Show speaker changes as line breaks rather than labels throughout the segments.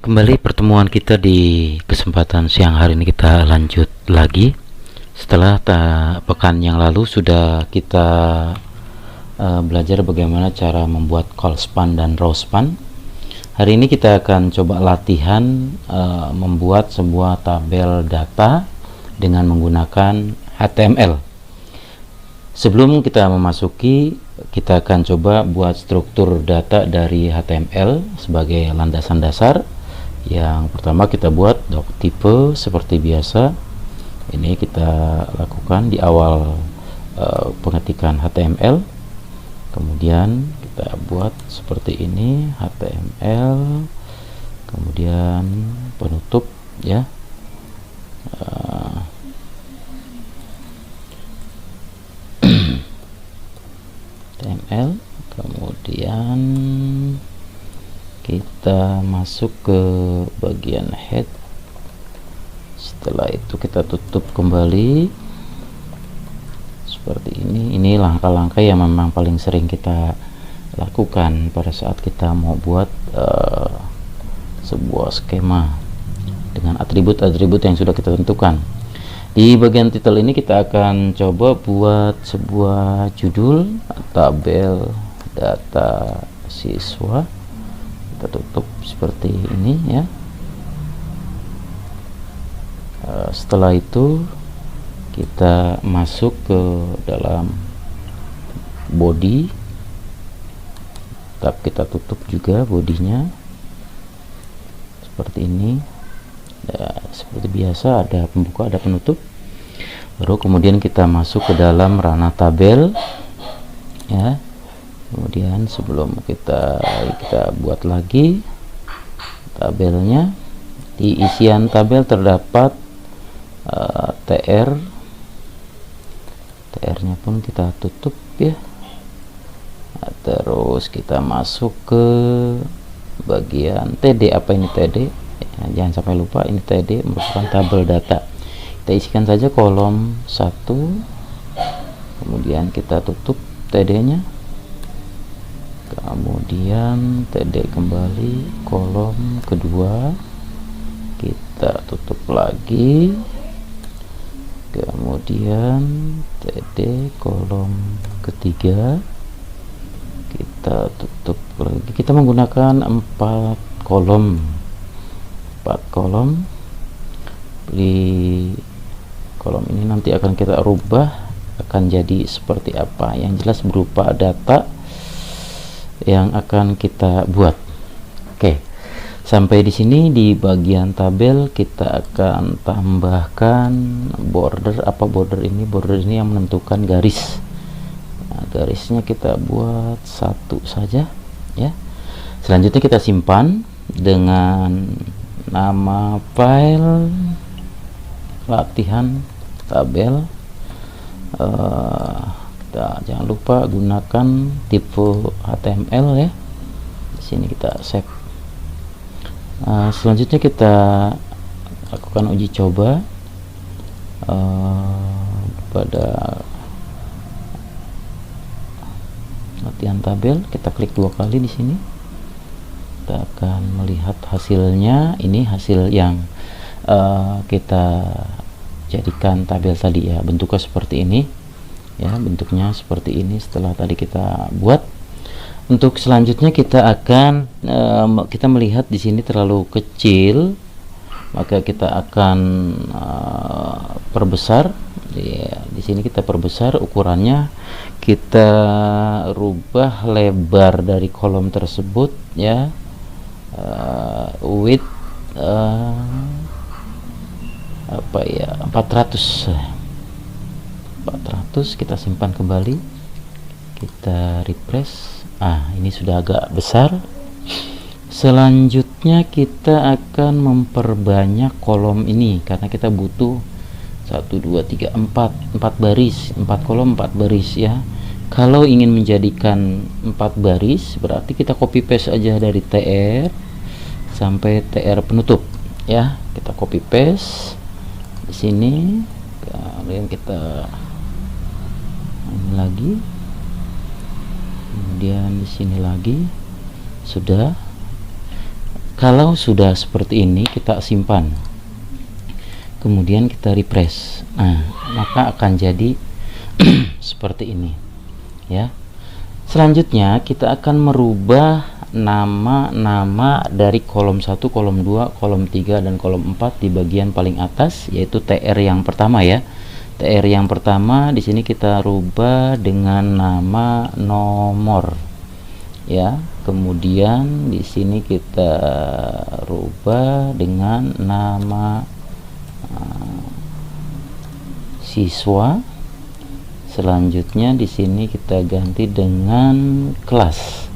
Kembali pertemuan kita di kesempatan siang hari ini, kita lanjut lagi. Setelah pekan yang lalu sudah kita belajar bagaimana cara membuat call span dan row span. Hari ini kita akan coba latihan membuat sebuah tabel data dengan menggunakan HTML. Sebelum kita memasuki, kita akan coba buat struktur data dari HTML sebagai landasan dasar. Yang pertama kita buat doc tipe seperti biasa. Ini kita lakukan di awal pengetikan HTML. Kemudian kita buat seperti ini HTML, kemudian penutup ya. HTML, kemudian kita masuk ke bagian head. Setelah itu kita tutup kembali seperti ini. Ini langkah-langkah yang memang paling sering kita lakukan pada saat kita mau buat sebuah skema dengan atribut-atribut yang sudah kita tentukan. Di bagian title ini kita akan coba buat sebuah judul tabel data siswa. Kita tutup seperti ini ya. Setelah itu kita masuk ke dalam body, tetap kita tutup juga bodinya seperti ini. Seperti biasa ada pembuka, ada penutup. Baru kemudian kita masuk ke dalam ranah tabel ya. Kemudian sebelum kita buat lagi tabelnya, di isian tabel terdapat TR nya pun kita tutup ya. Terus kita masuk ke bagian TD. Apa ini TD? Ya, jangan sampai lupa, ini TD merupakan tabel data. Kita isikan saja kolom 1, kemudian kita tutup TD nya, kemudian TD kembali kolom kedua, kita tutup lagi, kemudian TD kolom ketiga, kita tutup lagi. Kita menggunakan 4 kolom. Di kolom ini nanti akan kita rubah, akan jadi seperti apa, yang jelas berupa data yang akan kita buat. Oke, sampai di sini di bagian tabel kita akan tambahkan border. Apa border ini? Border ini yang menentukan garis. Nah, garisnya kita buat 1 saja ya. Selanjutnya kita simpan dengan nama file latihan tabel. Jangan lupa gunakan tipe HTML ya. Di sini kita save. Selanjutnya kita lakukan uji coba pada latihan tabel. Kita klik 2 kali di sini. Kita akan melihat hasilnya. Ini hasil yang kita jadikan tabel tadi ya. Bentuknya seperti ini ya, bentuknya seperti ini setelah tadi kita buat. Untuk selanjutnya kita akan kita melihat di sini terlalu kecil, maka kita akan perbesar ya. Di sini kita perbesar ukurannya, kita rubah lebar dari kolom tersebut ya. Width 400. Kita simpan kembali, kita refresh. Ini sudah agak besar. Selanjutnya kita akan memperbanyak kolom ini karena kita butuh 1 2 3 4 baris, 4 kolom 4 baris ya. Kalau ingin menjadikan 4 baris, berarti kita copy paste aja dari TR sampai TR penutup ya. Kita copy paste di sini, kemudian kita ini lagi, kemudian di sini lagi. Sudah. Kalau sudah seperti ini, kita simpan, kemudian kita refresh. Nah, maka akan jadi seperti ini ya. Selanjutnya kita akan merubah nama-nama dari kolom 1, kolom 2, kolom 3 dan kolom 4 di bagian paling atas, yaitu TR yang pertama ya. TR yang pertama di sini kita rubah dengan nama nomor ya. Kemudian di sini kita rubah dengan nama siswa. Selanjutnya di sini kita ganti dengan kelas.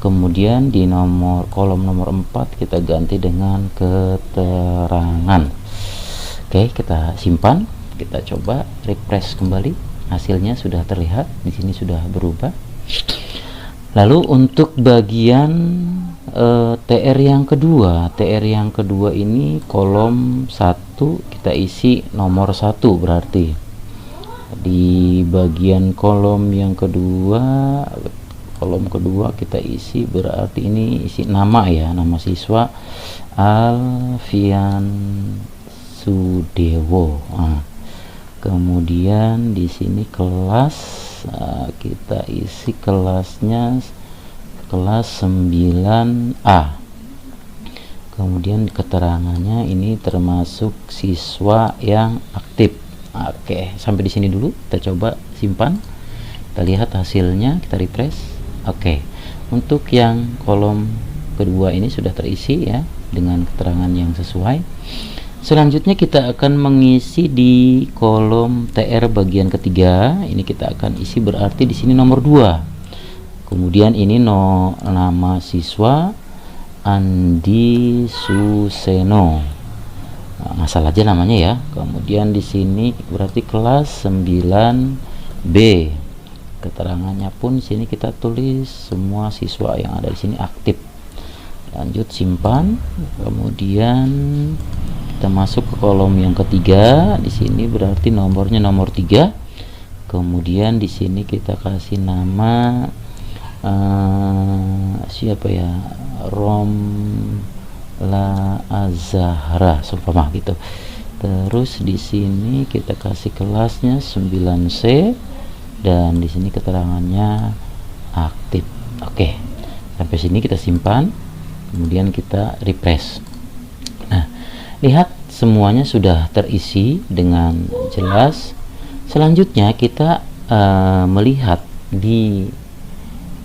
Kemudian di kolom nomor 4 kita ganti dengan keterangan. Oke, kita simpan, kita coba refresh kembali. Hasilnya sudah terlihat di sini, sudah berubah. Lalu untuk bagian TR yang kedua, ini kolom 1 kita isi nomor 1, berarti di bagian kolom kedua kita isi, berarti ini isi nama ya, nama siswa Alfian Sudewo. Kemudian di sini kelas, kita isi kelasnya kelas 9A. Kemudian keterangannya ini termasuk siswa yang aktif. Oke, sampai di sini dulu. Kita coba simpan, kita lihat hasilnya, kita refresh. Oke, untuk yang kolom kedua ini sudah terisi ya dengan keterangan yang sesuai. Selanjutnya kita akan mengisi di kolom TR bagian ketiga. Ini kita akan isi, berarti di sini nomor 2. Kemudian ini nama siswa Andi Suseno. Ngasal aja namanya ya. Kemudian di sini berarti kelas 9B. Keterangannya pun sini kita tulis semua siswa yang ada di sini aktif. Lanjut simpan. Kemudian kita masuk ke kolom yang ketiga. Di sini berarti nomornya nomor 3. Kemudian di sini kita kasih nama siapa ya, La Azahra seumpama gitu. Terus di sini kita kasih kelasnya 9C dan di sini keterangannya aktif. Oke, sampai sini kita simpan, kemudian kita refresh. Nah, lihat semuanya sudah terisi dengan jelas. Selanjutnya kita melihat di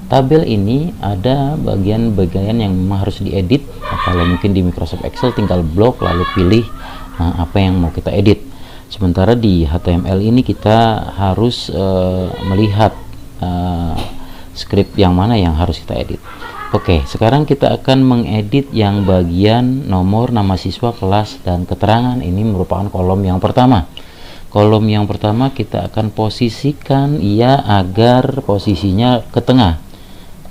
tabel ini ada bagian-bagian yang memang harus diedit. Kalau mungkin di Microsoft Excel tinggal blok lalu pilih apa yang mau kita edit. Sementara di HTML ini kita harus melihat script yang mana yang harus kita edit. Oke, sekarang kita akan mengedit yang bagian nomor, nama siswa, kelas, dan keterangan. Ini merupakan kolom yang pertama. Kolom yang pertama kita akan posisikan ia agar posisinya ke tengah.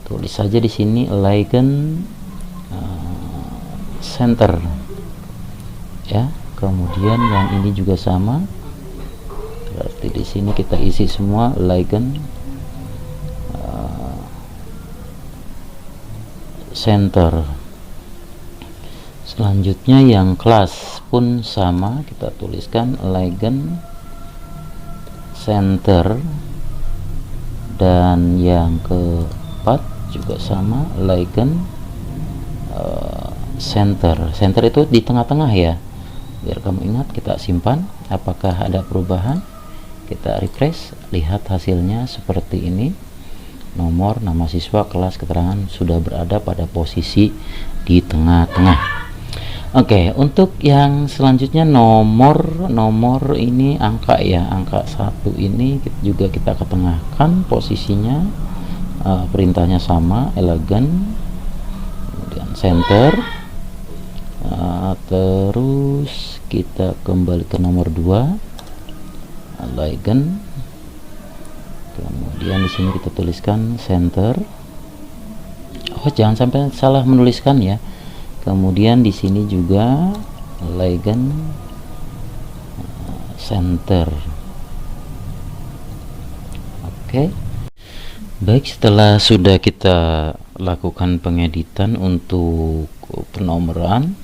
Tulis saja di sini align center ya. Kemudian yang ini juga sama, berarti di sini kita isi semua align center. Selanjutnya yang kelas pun sama, kita tuliskan align center, dan yang keempat juga sama, align center. Center itu di tengah-tengah ya, biar kamu ingat. Kita simpan, apakah ada perubahan, kita refresh, lihat hasilnya seperti ini. Nomor, nama siswa, kelas, keterangan sudah berada pada posisi di tengah-tengah. Oke, untuk yang selanjutnya nomor ini angka ya, angka 1 ini juga kita ketengahkan posisinya. Perintahnya sama, elegant, kemudian center. Terus kita kembali ke nomor 2, align. Kemudian di sini kita tuliskan center. Oh, jangan sampai salah menuliskan ya. Kemudian di sini juga align center. Oke. Baik, setelah sudah kita lakukan pengeditan untuk untuk penomoran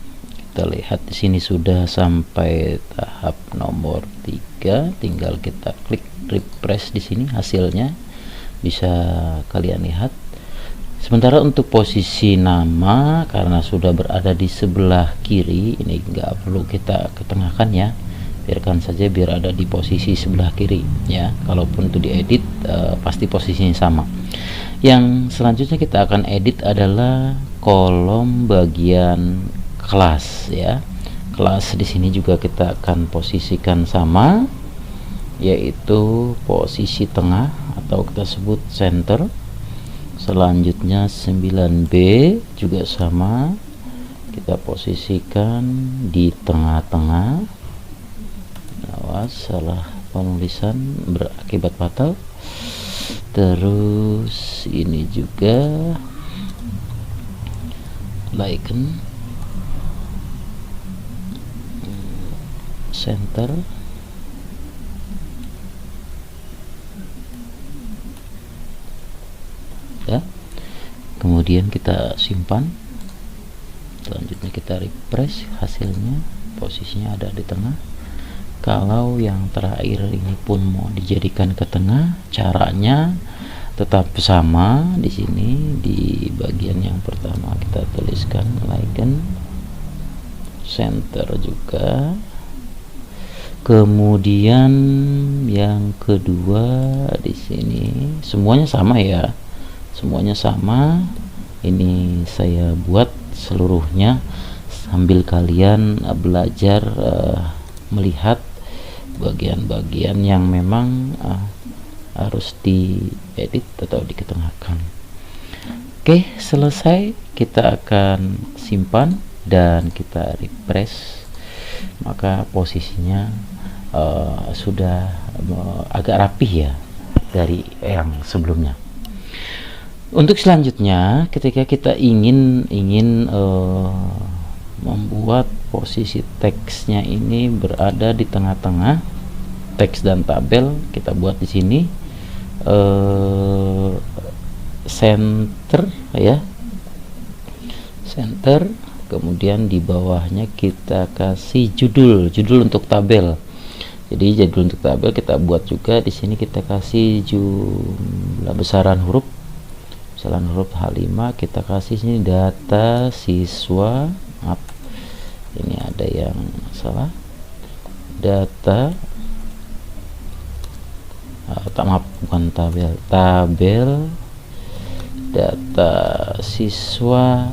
kita lihat di sini sudah sampai tahap nomor 3, tinggal kita klik refresh di sini, hasilnya bisa kalian lihat. Sementara untuk posisi nama, karena sudah berada di sebelah kiri, ini nggak perlu kita ketengahkan ya, biarkan saja biar ada di posisi sebelah kiri ya. Kalaupun itu diedit pasti posisinya sama. Yang selanjutnya kita akan edit adalah kolom bagian kelas ya. Kelas di sini juga kita akan posisikan sama, yaitu posisi tengah atau kita sebut center. Selanjutnya 9B juga sama, kita posisikan di tengah-tengah. Awas, salah penulisan berakibat fatal. Terus ini juga icon center. Ya, kemudian kita simpan. Selanjutnya kita refresh, hasilnya posisinya ada di tengah. Kalau yang terakhir ini pun mau dijadikan ke tengah, caranya tetap sama. Di sini di bagian yang pertama kita tuliskan icon center juga. Kemudian yang kedua di sini semuanya sama ya, semuanya sama. Ini saya buat seluruhnya sambil kalian belajar melihat bagian-bagian yang memang harus diedit atau diketengahkan. Oke, selesai. Kita akan simpan dan kita refresh, maka posisinya sudah agak rapih ya dari yang sebelumnya. Untuk selanjutnya, ketika kita ingin membuat posisi teksnya ini berada di tengah-tengah, teks dan tabel, kita buat di sini center ya, center. Kemudian di bawahnya kita kasih judul untuk tabel. Jadi judul untuk tabel kita buat juga di sini, kita kasih jumlah besaran huruf. Besaran huruf H5 kita kasih sini data siswa. Maaf, ini ada yang salah. Data maaf, bukan tabel, data siswa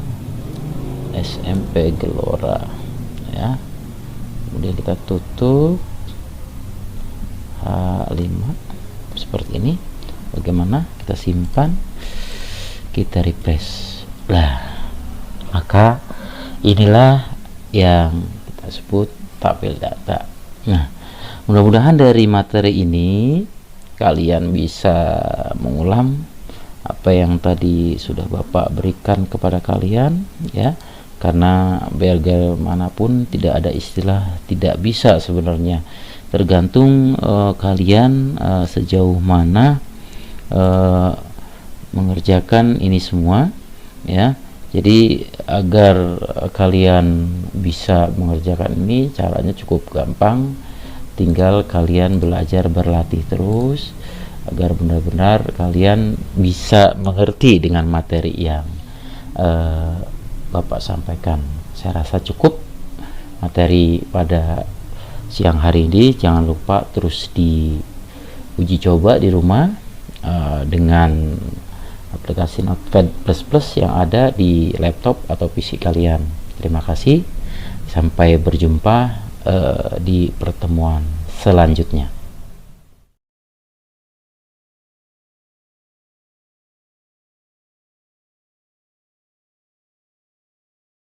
SMP Gelora ya. Kemudian kita tutup H5 seperti ini. Bagaimana? Kita simpan, kita refresh. Maka inilah yang kita sebut tabel data. Nah, mudah-mudahan dari materi ini kalian bisa mengulang apa yang tadi sudah Bapak berikan kepada kalian ya. Karena bagaimanapun tidak ada istilah tidak bisa sebenarnya, tergantung kalian sejauh mana mengerjakan ini semua ya. Jadi agar kalian bisa mengerjakan ini, caranya cukup gampang, tinggal kalian belajar berlatih terus agar benar-benar kalian bisa mengerti dengan materi yang Bapak sampaikan. Saya rasa cukup materi pada siang hari ini. Jangan lupa terus diuji coba di rumah dengan aplikasi Notepad++ yang ada di laptop atau PC kalian. Terima kasih, sampai berjumpa di pertemuan selanjutnya.